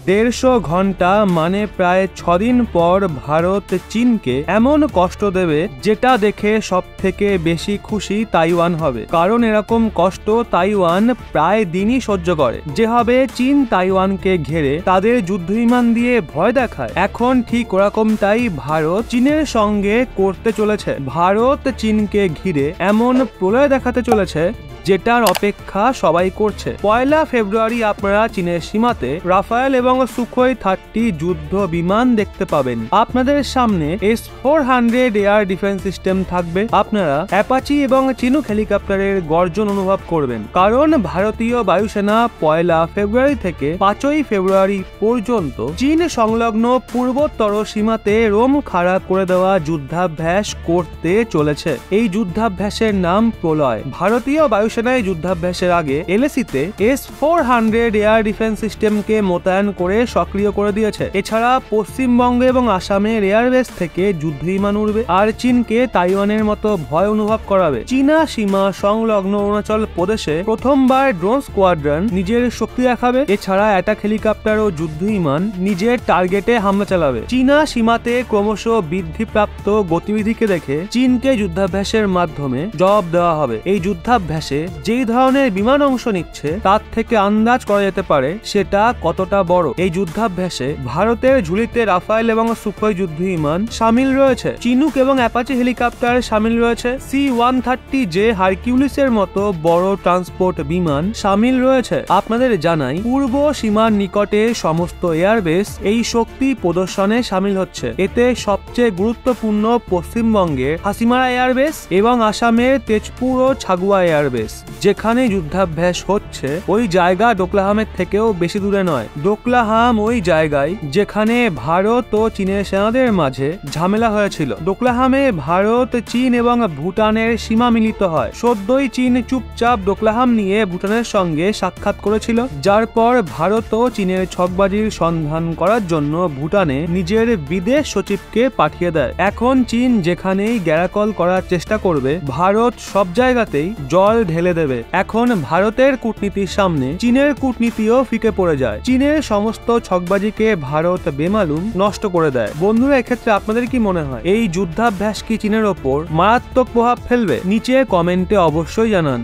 150 ঘন্টা মানে প্রায় 6 দিন পর ভারত চীনকে এমন কষ্ট দেবে যেটা দেখে সব থেকে বেশি খুশি তাইওয়ান হবে, কারণ এরকম কষ্ট তাইওয়ান প্রায় দিনই সহ্য করে। যেভাবে চীন তাইওয়ানকে ঘেরে তাদের যুদ্ধবিমান দিয়ে ভয় দেখায়, এখন ঠিক ওরকমটাই ভারত চীনের সঙ্গে করতে চলেছে। ভারত চীনকে ঘিরে এমন প্রলয় দেখাতে চলেছে যেটার অপেক্ষা সবাই করছে। 1 ফেব্রুয়ারি আপনারা চীনের সীমাতে রাফায়েল এবং সুখোই 30 যুদ্ধ বিমান দেখতে পাবেন। আপনাদের সামনে S-400 এয়ার ডিফেন্স সিস্টেম থাকবে। আপনারা অ্যাপাচি এবং চিনুক হেলিকপ্টারের গর্জন অনুভব করবেন, কারণ ভারতীয় বায়ুসেনা 1 ফেব্রুয়ারি থেকে 5 ফেব্রুয়ারি পর্যন্ত চীন সংলগ্ন পূর্বোত্তর সীমাতে রোম খাড়া করে দেওয়া যুদ্ধাভ্যাস করতে চলেছে। এই যুদ্ধাভ্যাসের নাম প্রলয়। ভারতীয় বায়ুসেনায় যুদ্ধাভ্যাসের আগে এলএসিতে S-400 এয়ার ডিফেন্স সিস্টেমকে মোতায়েন করে সক্রিয় করে দিয়েছে। এছাড়া পশ্চিমবঙ্গে এবং আসামের এয়ারবেস থেকে যুদ্ধবিমান উড়বে আর চীনকে তাইওয়ানের মতো ভয় অনুভব করাবে। চীনা সীমা সংলগ্ন অরুণাচল প্রদেশে প্রথমবার ড্রোন স্কোয়াড্রন নিজের শক্তি দেখাবে। এছাড়া অ্যাটাক হেলিকপ্টার ও যুদ্ধবিমান নিজের টার্গেটে হামলা চালাবে। চীনা সীমাতে ক্রমশ বৃদ্ধিপ্রাপ্ত গতিবিধিকে দেখে চীনকে যুদ্ধাভ্যাসের মাধ্যমে জবাব দেওয়া হবে। এই যুদ্ধাভ্যাসে যেই ধরনের বিমান অংশ নিচ্ছে তার থেকে আন্দাজ করা যেতে পারে সেটা কতটা বড়। এই যুদ্ধাভ্যাসে ভারতের ঝুলিতে রাফায়েল এবং সুখোই যুদ্ধবিমান সামিল রয়েছে। চিনুক এবং অ্যাপাচি হেলিকপ্টার সামিল রয়েছে। C-130J হারকিউলিসের মতো বড় ট্রান্সপোর্ট বিমান সামিল রয়েছে। আপনাদের জানাই, পূর্ব সীমার নিকটে সমস্ত এয়ারবেস এই শক্তি প্রদর্শনে সামিল হচ্ছে। এতে সবচেয়ে গুরুত্বপূর্ণ পশ্চিমবঙ্গের হাসিমারা এয়ারবেস এবং আসামের তেজপুর ও ছাগুয়া এয়ারবেস। যেখানে যুদ্ধাভ্যাস হচ্ছে ওই জায়গা ডোকলাহামের থেকেও বেশি দূরে নয়। ডোকলাহাম ওই জায়গায় যেখানে ভারত ও চীনের সেনাদের মাঝে ঝামেলা হয়েছিল। ডোকলাহামে ভারত, চীন এবং ভুটানের সীমা মিলিত হয়। সদ্যই চীন চুপচাপ ডোকলাহাম নিয়ে ভুটানের সঙ্গে সাক্ষাৎ করেছিল, যার পর ভারত ও চীনের ছকবাজির সন্ধান করার জন্য ভুটানে নিজের বিদেশ সচিবকে পাঠিয়ে দেয়। এখন চীন যেখানেই গ্যারাকল করার চেষ্টা করবে, ভারত সব জায়গাতেই জল ঢেলে দেবে। এখন ভারতের কূটনীতির সামনে চীনের কূটনীতিও ফিকে পড়ে যায়। চীনের সমস্ত ছকবাজিকে ভারত বেমালুম নষ্ট করে দেয়। বন্ধুরা, এক্ষেত্রে আপনাদের কি মনে হয়, এই যুদ্ধাভ্যাস কি চীনের ওপর মারাত্মক প্রভাব ফেলবে? নিচে কমেন্টে অবশ্যই জানান।